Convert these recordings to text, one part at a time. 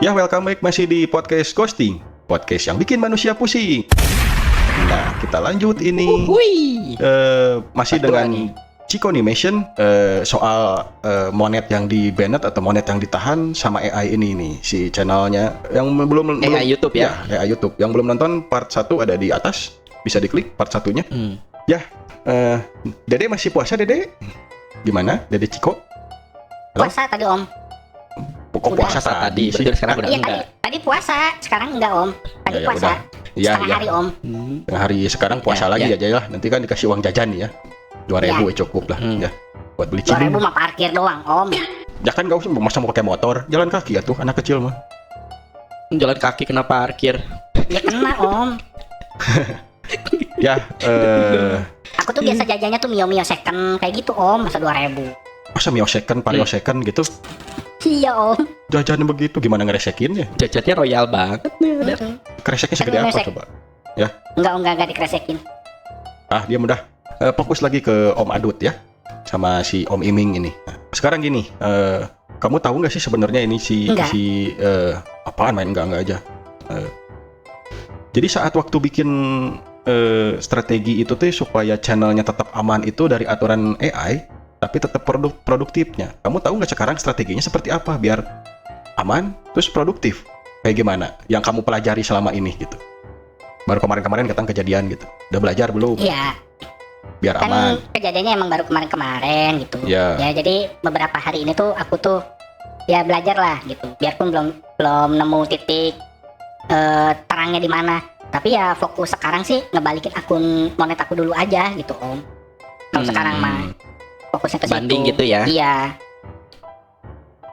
Ya, welcome back masih di podcast Ghosting, podcast yang bikin manusia pusing. Nah, kita lanjut ini. Masih dengan Chico Animation soal monet yang di banned atau monet yang ditahan sama AI ini nih, si channelnya yang belum AI YouTube ya? AI YouTube. Yang belum nonton part 1 ada di atas, bisa diklik part 1-nya. Ya, Dede masih puasa, Dede? Gimana, Dede Chico? Halo? Puasa tadi Om. Kok puasa tadi sih? Berarti sekarang udah Iya enggak. tadi puasa, sekarang enggak Om. Tadi Ya, puasa. udah. Iya, Setengah iya. hari Om. Tengah hari sekarang puasa Ya, lagi ya. aja lah. Nanti kan dikasih uang jajan nih ya. 2.000 Ya. cukup lah ya. Buat beli 2.000 cilin. mah parkir doang Om. Ya kan gak usah masa mau pakai motor, jalan kaki ya tuh anak kecil mah. Jalan kaki kena parkir. Ya kena Om. Ya, Aku tuh biasa jajannya tuh Mio second kayak gitu Om, masa 2.000. masa Mio second, Vario second gitu. Iya Om. Jajan begitu gimana ngeresekinnya? Jajannya royal banget nih. Kreseknya segede Kan apa ngeresek. coba? Enggak dikresekin. Ah, dia mudah. Fokus lagi ke Om Adut ya. Sama si Om Iming ini. Nah, sekarang gini, kamu tahu nggak sih sebenarnya ini Enggak. apaan main enggak aja. Jadi saat waktu bikin strategi itu tuh supaya channelnya tetap aman itu dari aturan AI, tapi tetap produktifnya. Kamu tahu nggak sekarang strateginya seperti apa biar aman terus produktif? Kayak gimana? Yang kamu pelajari selama ini gitu. Baru kemarin-kemarin katanya kejadian gitu. Udah belajar belum? Iya, Biar kan aman. kejadiannya emang baru kemarin gitu. Ya. Ya jadi beberapa hari ini tuh aku tuh ya belajar lah gitu. Biarpun belum nemu titik terangnya di mana. Tapi ya fokus sekarang sih ngebalikin akun monet aku dulu aja gitu Om. Kalau sekarang mah fokusnya ke situ. Banding gitu ya? Iya.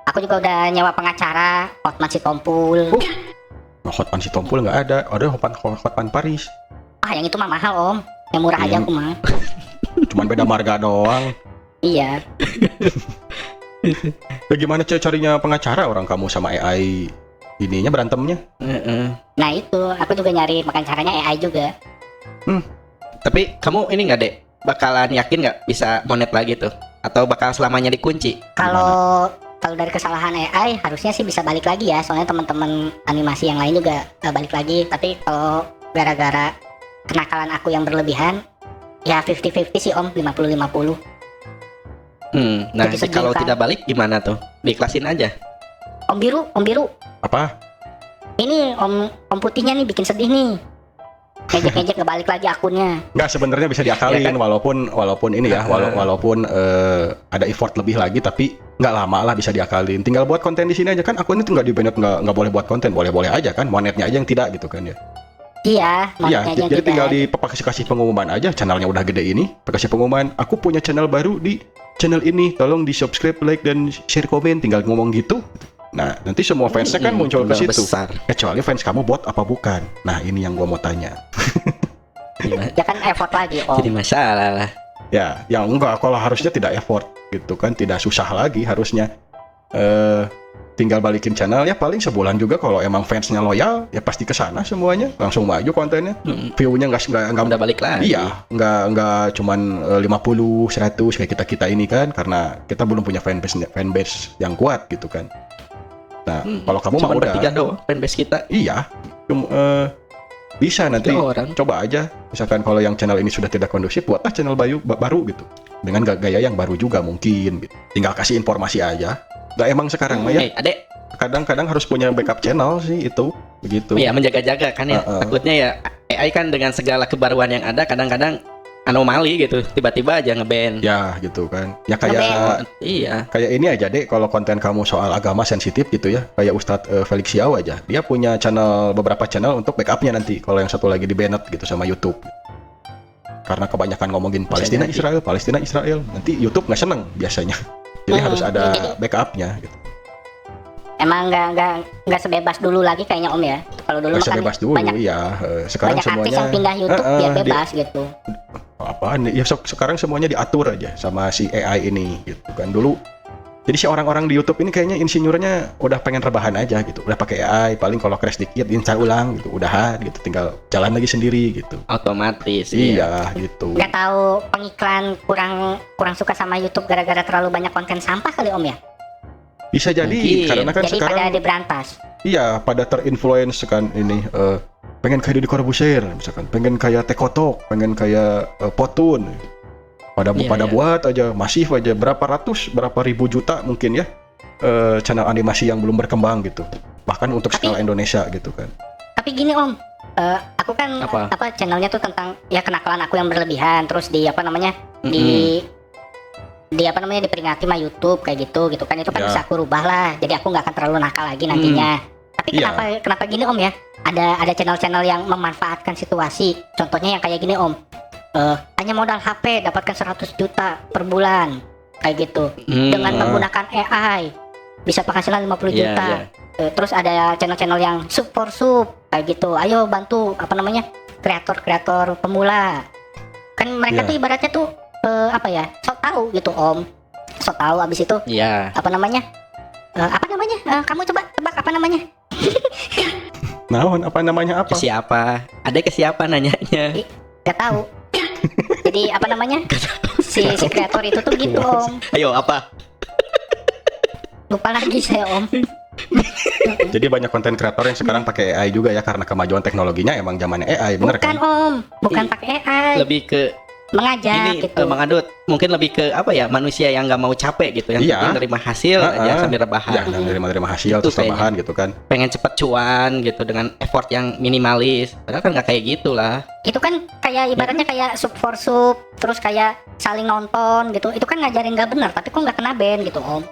Aku juga udah nyewa pengacara, Hotman Sitompul. Hotpan si Tompul nggak ada. Ada Hotpan Paris. Ah yang itu mah mahal Om. Yang murah aja Yang- aku mah. Cuman beda marga doang. Iya. Ya gimana carinya pengacara orang kamu sama AI ininya berantemnya? Nah itu aku juga nyari pengacaranya AI juga. Tapi kamu ini nggak dek? Bakalan yakin nggak bisa monet lagi tuh? Atau bakal selamanya dikunci? Kalau dari kesalahan AI harusnya sih bisa balik lagi ya. Soalnya teman-teman animasi yang lain juga balik lagi. Tapi kalau gara-gara kenakalan aku yang berlebihan, ya 50-50 sih Om, 50-50. Nah Jadi sedih, kalau kan? tidak balik gimana tuh? Diikhlasin aja. Om Biru, Apa? ini Om Putihnya nih bikin sedih nih. Ngejek-ngejek ngebalik lagi akunnya. Nggak, sebenarnya bisa diakalin Ya kan? walaupun ini ya walaupun ada effort lebih lagi, tapi nggak lama lah bisa diakalin. Tinggal buat konten di sini aja kan. Akun itu nggak di-banned, nggak boleh buat konten, boleh aja kan. Monetnya aja yang tidak gitu kan ya. Iya, Iya, monetnya aja yang jadi tidak. tinggal kasih pengumuman aja, channelnya udah gede ini, kasih pengumuman, aku punya channel baru di channel ini, tolong di subscribe, like, dan share komen, tinggal ngomong gitu. Nah, nanti semua fansnya kan muncul ke situ. Besar. Kecuali fans kamu bot apa bukan? Nah, ini yang gua mau tanya. Ya kan effort lagi Om. Jadi masalah lah. Ya, yang enggak, kalau harusnya tidak effort gitu kan, tidak susah lagi harusnya. Tinggal balikin channel ya, paling sebulan juga kalau emang fansnya loyal ya pasti kesana semuanya, langsung maju kontennya. View-nya nggak Udah balik lagi. iya, nggak cuman 50, 100 kayak kita ini kan, karena kita belum punya fanbase yang kuat gitu kan. Nah, kalau kamu mah Cuma udah, bertiga doang fanbase kita. iya, bisa nanti 3 orang. coba aja. Misalkan kalau yang channel ini sudah tidak kondusif, buatlah channel baru gitu, dengan gaya yang baru juga mungkin. Gitu. Tinggal kasih informasi aja. Nah, emang sekarang mah ya, Adek, kadang-kadang harus punya backup channel sih itu, begitu. ya menjaga-jaga kan ya. Takutnya ya AI kan dengan segala kebaruan yang ada kadang-kadang anomali gitu. Tiba-tiba aja nge-ban. Ya gitu kan. Ya kayak Iya. kayak ini aja deh, kalau konten kamu soal agama sensitif gitu ya, kayak Ustadz Felix Xiao aja, dia punya beberapa channel untuk backupnya nanti kalau yang satu lagi di banned gitu sama YouTube, karena kebanyakan ngomongin Palestina Israel, nanti YouTube nggak seneng biasanya, jadi harus ada backupnya gitu. Emang nggak sebebas dulu lagi kayaknya Om ya. Kalau dulu Nggak mah kan sebebas dulu banyak ya, sekarang artis semuanya yang pindah YouTube biar dia- bebas gitu. apaan ya, sekarang semuanya diatur aja sama si AI ini gitu kan. Dulu jadi si orang-orang di YouTube ini kayaknya insinyurnya udah pengen rebahan aja gitu, udah pakai AI, paling kalau crash dikit install ulang gitu, udahan gitu, tinggal jalan lagi sendiri gitu. Otomatis. Iya gitu. Nggak tahu pengiklan kurang suka sama YouTube gara-gara terlalu banyak konten sampah kali Om ya. Bisa jadi Mungkin. karena kan Jadi pada sekarang diberantas. iya pada terinfluence kan ini pengen kayak Deddy Corbuzier misalkan, pengen kayak Tekotok, pengen kayak Potun. Pada Iya, pada iya. buat aja masif aja berapa ribu juta mungkin ya channel animasi yang belum berkembang gitu. Bahkan untuk Tapi- skala Indonesia gitu kan. Tapi gini Om, aku kan Apa? channelnya tuh tentang ya kenakalan aku yang berlebihan, terus di apa namanya di apa namanya diperingati sama YouTube kayak gitu kan itu kan Ya. bisa aku rubah lah, jadi aku nggak akan terlalu nakal lagi nantinya. Tapi Iya. kenapa gini Om ya? Ada channel-channel yang memanfaatkan situasi. Contohnya yang kayak gini Om, hanya modal HP dapatkan 100 juta per bulan kayak gitu dengan menggunakan AI bisa penghasilan 50 Iya, juta. iya. Terus ada channel-channel yang sub for sub kayak gitu. Ayo bantu apa namanya kreator-kreator pemula. Kan mereka Iya. tuh ibaratnya tuh apa ya? Sok tahu gitu Om. Sok tahu abis itu Iya. apa namanya? Kamu coba tebak apa namanya? Naon apa namanya apa? Ke siapa? Ada ke siapa nanyanya? Gak tahu. Jadi apa namanya? Si kreator itu tuh gitu Om. Ayo apa? Lupa lagi saya Om. Jadi banyak konten kreator yang sekarang pakai AI juga ya karena kemajuan teknologinya emang zamannya AI, bener Bukan kan? Om, bukan pakai AI, Lebih ke mengajak ini gitu. Mang Adut, mungkin lebih ke apa ya, manusia yang nggak mau capek gitu, yang Iya. penting nerima hasil aja sambil rebahan. Ya, dan terima hasil Itu terus tambahan gitu kan. Pengen cepet cuan gitu dengan effort yang minimalis. Padahal kan nggak kayak gitulah. Itu kan kayak ibaratnya kayak sub for sub, terus kayak saling nonton gitu. Itu kan ngajarin nggak benar, tapi kok nggak kena ban gitu Om.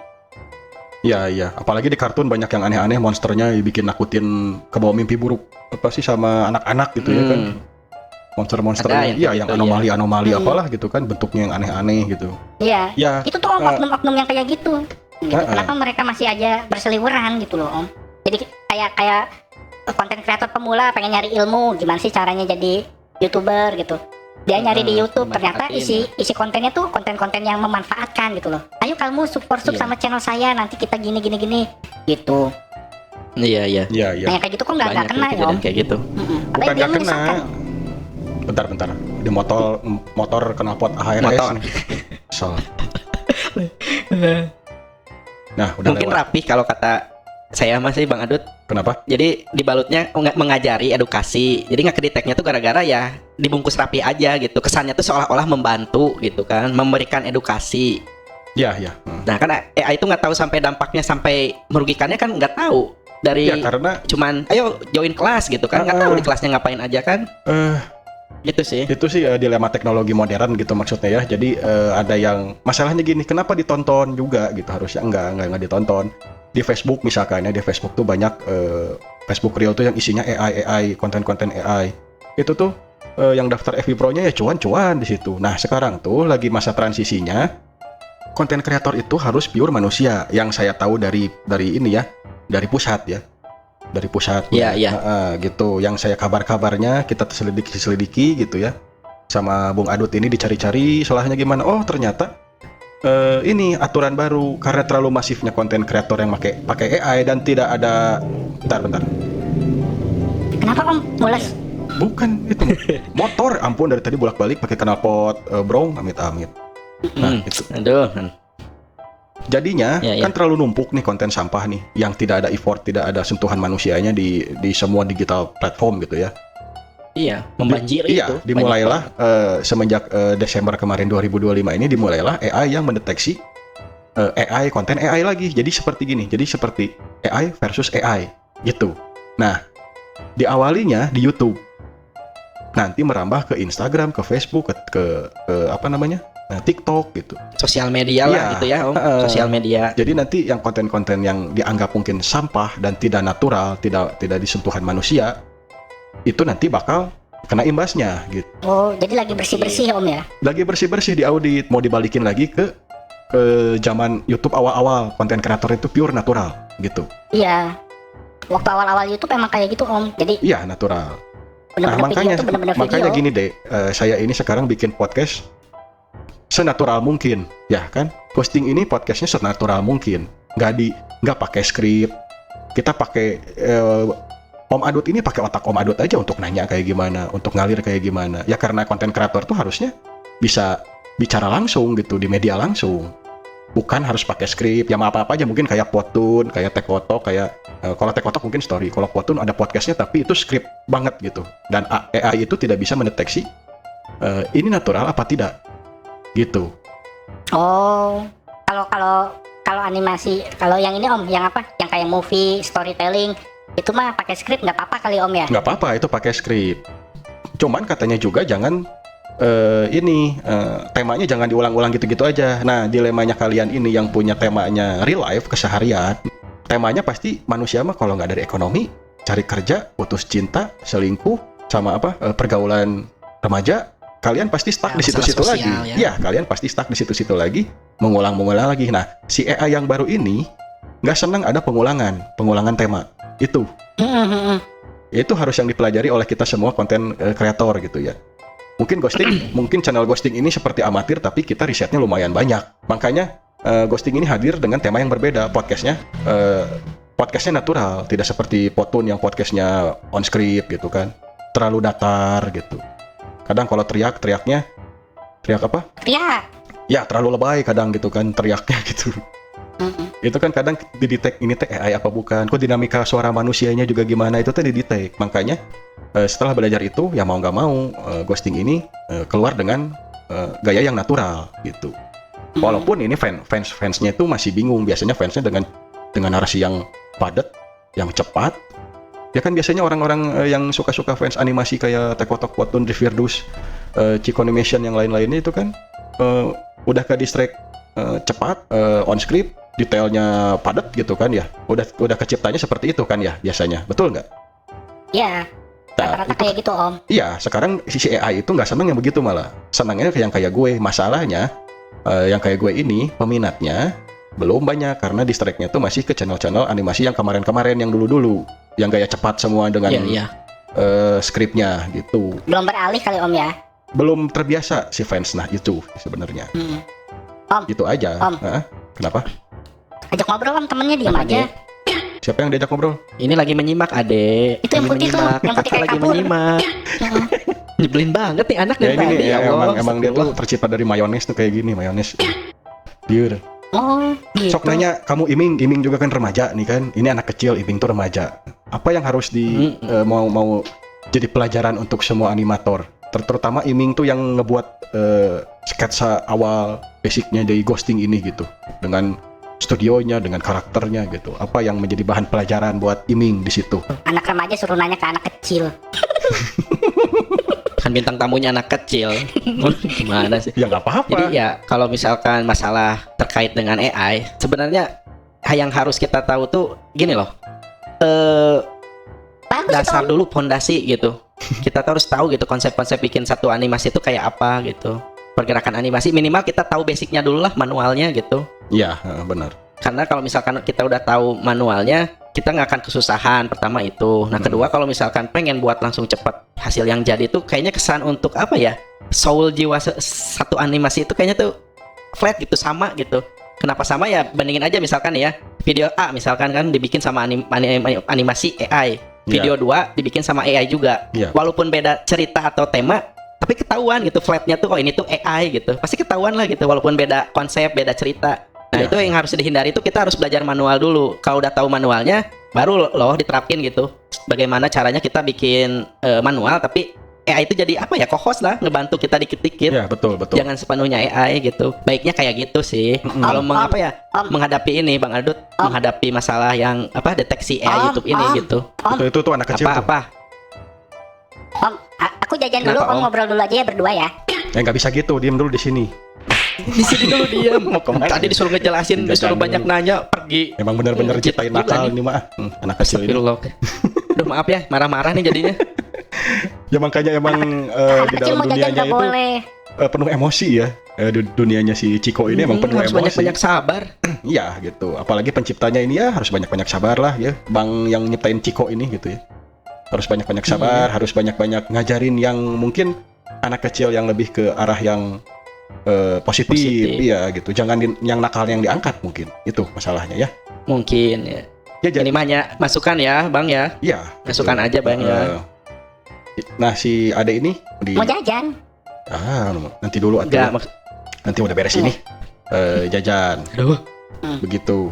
Iya, apalagi di kartun banyak yang aneh-aneh, monsternya dibikin nakutin ke bawah mimpi buruk apa sih sama anak-anak gitu ya kan. Monster-monsternya Ada yang iya kayak yang gitu, anomali-anomali Hmm. apalah gitu kan, bentuknya yang aneh-aneh gitu. Iya, Ya, itu tuh Om oknum-oknum yang kayak gitu. Gitu. Kenapa mereka masih aja berseliweran gitu loh Om? Jadi kayak konten kreator pemula pengen nyari ilmu, gimana sih caranya jadi YouTuber gitu. Dia nyari di YouTube, ternyata isi kontennya tuh konten-konten yang memanfaatkan gitu loh. Ayo kamu support Iya. sama channel saya, nanti kita gini gitu. Iya. iya. Nah yang kayak gitu kok nggak Banyak kena ya kejadian Om? kayak gitu. Bukan Padahal dia nggak kena. menyesatkan. Bentar. Di motor knalpot HRS Motor. nih. So. Nah, udah Mungkin lewat. rapih kalau kata saya masih Bang Adut. Kenapa? Jadi dibalutnya mengajari edukasi. Jadi nggak kedeteknya tuh gara-gara ya dibungkus rapi aja gitu. Kesannya tuh seolah-olah membantu gitu kan, memberikan edukasi. Iya. Nah kan AI itu nggak tahu sampai dampaknya sampai merugikannya kan nggak tahu. Dari Ya karena cuman ayo join kelas gitu kan, nggak tahu di kelasnya ngapain aja kan. Gitu sih. itu sih dilema teknologi modern gitu maksudnya ya. Jadi ada yang masalahnya gini, kenapa ditonton juga gitu, harusnya enggak ditonton. Di Facebook misalkan ya, di Facebook tuh banyak Facebook Reel tuh yang isinya AI konten-konten AI. Itu tuh yang daftar FB Pro-nya ya cuan-cuan di situ. Nah, sekarang tuh lagi masa transisinya konten kreator itu harus pure manusia. Yang saya tahu dari ini ya, dari pusat ya. Dari pusat. Iya. Gitu. Yang saya kabarnya kita selidiki gitu ya. Sama Bung Adut ini dicari-cari salahnya gimana. Oh, ternyata ini aturan baru karena terlalu masifnya konten kreator yang pakai AI dan tidak ada bentar. Kenapa Om? Mules? Bukan itu. Motor, ampun dari tadi bolak-balik pakai knalpot brong, amit-amit. Nah, itu. Aduh. Jadinya Ya. kan terlalu numpuk nih konten sampah nih yang tidak ada effort, tidak ada sentuhan manusianya di semua digital platform gitu ya. Iya, membanjiri Iya, itu. dimulailah semenjak Desember kemarin 2025 ini dimulailah AI yang mendeteksi AI konten AI lagi. Jadi seperti gini. Jadi seperti AI versus AI gitu. Nah, diawalinya di YouTube. Nanti merambah ke Instagram, ke Facebook, ke apa namanya? TikTok gitu. Sosial media Iya. lah gitu ya Om. Sosial media. Jadi nanti yang konten-konten yang dianggap mungkin sampah dan tidak natural, tidak disentuhan manusia, itu nanti bakal kena imbasnya gitu. Oh, jadi lagi bersih-bersih Om ya? Lagi bersih-bersih diaudit, mau dibalikin lagi ke zaman YouTube awal-awal, konten kreator itu pure natural gitu. Iya. Waktu awal-awal YouTube emang kayak gitu Om. Jadi Iya, natural. bener-bener video tuh bener-bener video. makanya gini deh, saya ini sekarang bikin podcast senatural mungkin, ya kan? Posting ini podcastnya senatural mungkin, nggak pakai skrip. Kita pakai Om Adut ini pakai otak Om Adut aja untuk nanya kayak gimana, untuk ngalir kayak gimana. Ya karena konten kreator tuh harusnya bisa bicara langsung gitu di media langsung. bukan harus pakai skrip, ya apa-apa aja, mungkin kayak Potun, kayak Tekotok, kayak kalau Tekotok mungkin story, kalau Potun ada podcastnya tapi itu skrip banget gitu, dan AI itu tidak bisa mendeteksi ini natural apa tidak gitu. Oh, kalau animasi, kalau yang ini Om, yang apa? Yang kayak movie, storytelling, itu mah pakai skrip nggak apa-apa kali Om ya? Nggak apa-apa itu pakai skrip, cuman katanya juga jangan temanya jangan diulang-ulang gitu-gitu aja. Nah, dilemanya kalian ini yang punya temanya real life, keseharian, temanya pasti manusia mah kalau nggak dari ekonomi, cari kerja, putus cinta, selingkuh, sama pergaulan remaja, kalian pasti stuck di situ-situ masalah lagi. sosial, Ya, kalian pasti stuck di situ-situ lagi, mengulang-mengulang lagi. Nah, si AI yang baru ini nggak senang ada pengulangan tema. Itu harus yang dipelajari oleh kita semua konten kreator gitu ya. Mungkin mungkin channel ghosting ini seperti amatir, tapi kita risetnya lumayan banyak. Makanya ghosting ini hadir dengan tema yang berbeda. Podcastnya natural, tidak seperti Potun yang podcastnya on script gitu kan, terlalu datar gitu. Kadang kalau teriak apa? Teriak. Ya terlalu lebay kadang gitu kan teriaknya gitu. Itu kan kadang didetek ini teh AI apa bukan, kok dinamika suara manusianya juga gimana, itu teh didetek. Makanya setelah belajar itu ya mau nggak mau ghosting ini keluar dengan gaya yang natural gitu. Walaupun ini fansnya itu masih bingung, biasanya fansnya dengan narasi yang padat, yang cepat. Ya kan biasanya orang-orang yang suka fans animasi kayak Tekotok, Potun, Rivierdus, Chico Animation yang lain-lainnya itu kan udah ke distract cepat, on script, detailnya padat gitu kan ya. Udah keciptanya seperti itu kan ya biasanya. Betul nggak? Iya. Rata-rata kayak gitu Om. Iya, sekarang sisi AI itu nggak seneng yang begitu, malah senangnya yang kayak gue. Masalahnya yang kayak gue ini peminatnya belum banyak karena distract-nya tuh masih ke channel-channel animasi yang kemarin-kemarin, yang dulu-dulu, yang gaya cepat semua dengan skripnya gitu. Belum beralih kali Om ya? Belum terbiasa si fans, nah itu sebenarnya. Om. Itu aja. Om. Kenapa? Ajak ngobrol Om, temennya diam aja. Siapa yang diajak ngobrol? Ini lagi menyimak, Ade. Itu yang putih tuh, yang putih kayak lagi kapur. menyimak. Nyebelin banget nih anak Ya dari ini tadi. nih, Ya Allah, emang dia tuh astagfirullah. tercipta dari mayones tuh kayak gini, mayones. Biar. Oh, gitu. Sok nanya, kamu Iming juga kan remaja nih kan? Ini anak kecil, Iming tuh remaja. Apa yang harus mau jadi pelajaran untuk semua animator? Terutama Iming tuh yang ngebuat sketsa awal basicnya dari ghosting ini gitu, dengan studionya, dengan karakternya gitu. Apa yang menjadi bahan pelajaran buat Iming di situ? Anak remaja suruh nanya ke anak kecil. Kan bintang tamunya anak kecil. Gimana sih? Ya nggak apa-apa. Jadi ya kalau misalkan masalah terkait dengan AI, sebenarnya yang harus kita tahu tuh gini loh. Bagus Dasar itu Om. dulu, fondasi gitu. Kita tuh harus tahu gitu konsep-konsep bikin satu animasi itu kayak apa gitu. Pergerakan animasi minimal kita tahu basicnya dulu lah, manualnya gitu. Iya, benar. Karena kalau misalkan kita udah tahu manualnya, kita nggak akan kesusahan. Pertama itu. Nah kedua, kalau misalkan pengen buat langsung cepat hasil yang jadi itu kayaknya kesan untuk apa ya? Soul jiwa satu animasi itu kayaknya tuh flat gitu, sama gitu. Kenapa sama ya? Bandingin aja misalkan ya, video A misalkan kan dibikin sama animasi AI. Video 2 dibikin sama AI juga. Iya. Walaupun beda cerita atau tema, tapi ketahuan gitu flatnya tuh, oh ini tuh AI gitu. Pasti ketahuan lah gitu, walaupun beda konsep, beda cerita. Nah Iya. itu yang harus dihindari, itu kita harus belajar manual dulu. Kalau udah tahu manualnya, baru loh diterapin gitu. Bagaimana caranya kita bikin manual, tapi AI itu jadi apa ya, co-host lah, ngebantu kita dikit-dikit. Ya betul. Jangan sepenuhnya AI gitu. Baiknya kayak gitu sih. Kalau menghadapi ini Bang Adut, menghadapi masalah yang deteksi AI YouTube ini gitu. Itu tuh anak kecil tuh. Apa? Om, aku jajan dulu, Kenapa, Om Om? ngobrol dulu aja ya berdua ya. Nggak bisa gitu, diem dulu di sini. Di sini dulu diam. Mau kemana? Tadi disuruh ngejelasin, Jajan disuruh dulu. banyak nanya, pergi. Emang bener-bener Gitu ciptain juga nakal nih. ini mah. Anak kecil ini. Astagfirullah. Aduh maaf ya, marah-marah nih jadinya. Ya makanya emang Anak di kecil dalam mau jajan dunianya gak itu boleh. penuh emosi ya. Dunianya si Chico ini emang penuh harus emosi. banyak-banyak sabar. Iya gitu. Apalagi penciptanya ini ya harus banyak-banyak sabar lah ya. Bang yang nyiptain Chico ini gitu ya. Harus banyak-banyak sabar, harus banyak-banyak ngajarin yang mungkin anak kecil yang lebih ke arah yang positif. Iya gitu. Jangan yang nakal yang diangkat mungkin. Itu masalahnya ya. Mungkin ya. Ya jadi Ini banyak masukan ya, Bang ya. iya. Masukan aja Bang ya. Nah si Ade ini Mau jajan. nanti dulu Enggak, nanti udah beres ini. jajan. Aduh, Begitu.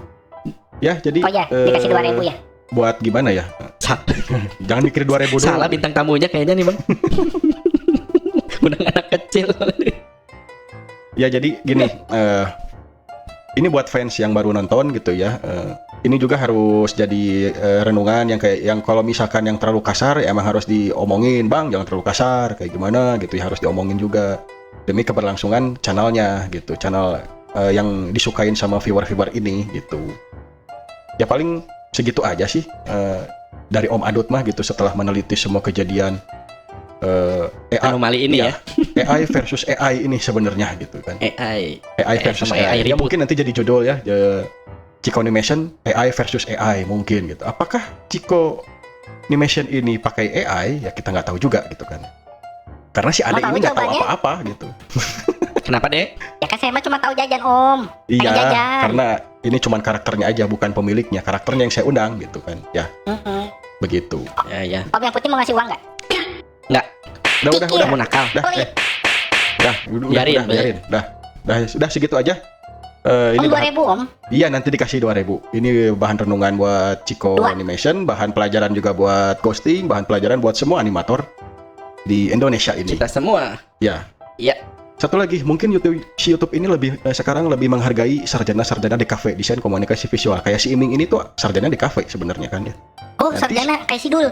Ya, jadi Oh ya, dikasih 2.000 ya. buat gimana ya? sa- Jangan mikir 2.000 dulu. salah bintang tamunya kayaknya nih bang. Udah anak kecil. Ya jadi gini, ini buat fans yang baru nonton gitu ya. Ini juga harus jadi renungan yang kayak yang kalau misalkan yang terlalu kasar ya emang harus diomongin, bang jangan terlalu kasar kayak gimana gitu ya, harus diomongin juga demi keberlangsungan channelnya gitu, channel yang disukain sama viewer-viewer ini gitu. Ya paling segitu aja sih dari Om Adut mah gitu setelah meneliti semua kejadian AI, Anomali ini ya. AI versus AI ini sebenarnya gitu kan. AI versus sama AI. AI Ya ribut. mungkin nanti jadi judul ya, Chico Animation AI versus AI mungkin gitu. Apakah Chico Animation ini pakai AI? Ya kita nggak tahu juga gitu kan. Karena si Ade Mau tahu ini nggak tahu jawabannya? apa-apa gitu. Kenapa deh? Ya kan saya mah cuma tahu jajan om. Iya, jajan. karena ini cuman karakternya aja bukan pemiliknya. Karakternya yang saya undang gitu kan. Ya, Mm-mm. begitu. Ya. Om yang putih mau ngasih uang nggak? Udah. Kamu nakal. Biarin. Dah segitu aja. Om Ini 2.000 om. Iya nanti dikasih 2.000. Ini bahan renungan buat Chico Dua. Animation, bahan pelajaran juga buat ghosting, bahan pelajaran buat semua animator di Indonesia ini. Kita semua. Ya. Iya. Satu lagi, mungkin YouTube ini sekarang lebih menghargai sarjana-sarjana DKV, desain komunikasi visual. Kayak si Iming ini tuh sarjana DKV sebenarnya kan ya. Oh Nanti- sarjana kayak Sidul.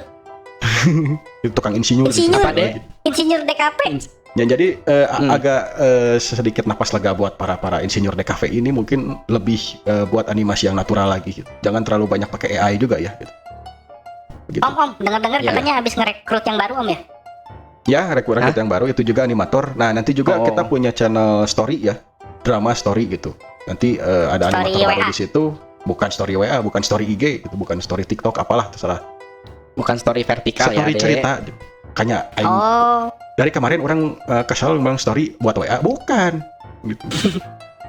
Itu tukang insinyur. Insinyur. Apa deh? Insinyur DKP. Ya, jadi Hmm. agak sedikit napas lega buat para insinyur DKV ini, mungkin lebih buat animasi yang natural lagi gitu. Jangan terlalu banyak pakai AI juga ya gitu. Begitu. Om, dengar-dengar Ya. katanya habis ngerekrut yang baru om ya? Ya, rekrut yang baru itu juga animator. Nah, nanti juga Oh. kita punya channel story ya, drama story gitu. Nanti ada Story animator baru WA. di situ, bukan story WA, bukan story IG, gitu, bukan story TikTok, apalah terserah. Bukan story vertikal ya, Story Dek. cerita, kayaknya Oh, dari kemarin orang kesal bilang story buat WA, bukan. Gitu.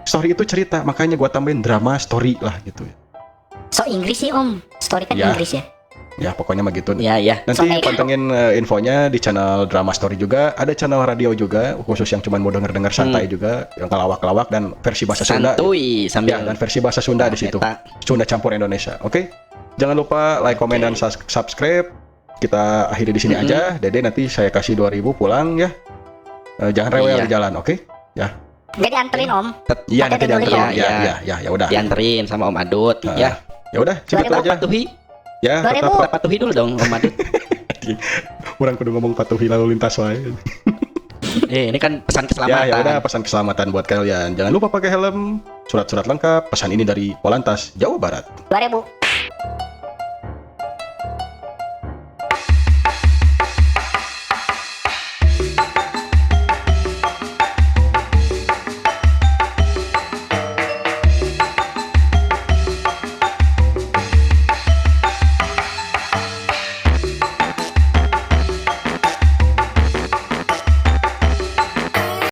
Story itu cerita, makanya gua tambahin drama story lah gitu. so Inggris sih om. Story kan Ya. Inggris ya. Ya, pokoknya mah gitu. Ya. Nanti Soalnya- pantengin infonya di channel Drama Story juga. Ada channel radio juga, khusus yang cuma mau denger-denger santai juga, yang kelawak-kelawak dan versi bahasa Sunda. Santuy sambil Ya, dan versi bahasa Sunda di situ. Eta. Sunda campur Indonesia. Oke. Jangan lupa like, komen, dan subscribe. Kita akhiri di sini aja. Dede nanti saya kasih 2.000 pulang ya. Jangan rewel Iya. di jalan, oke? Jadi anterin om. Iya, Pakai nanti dulu diantar. ya. Ya udah. Dianterin sama Om Adut. Ya. Ya udah, segitu 2.000 aja. Patuhi. Ya, 2.000. tetap Kita patuhi dulu dong Om Adut. kurang kudu ngomong patuhi lalu lintas wae. Ini kan pesan Ya, keselamatan. ya udah, pesan keselamatan buat kalian. Jangan lupa pakai helm, surat-surat lengkap. Pesan ini dari Polantas, Jawa Barat. 2.000.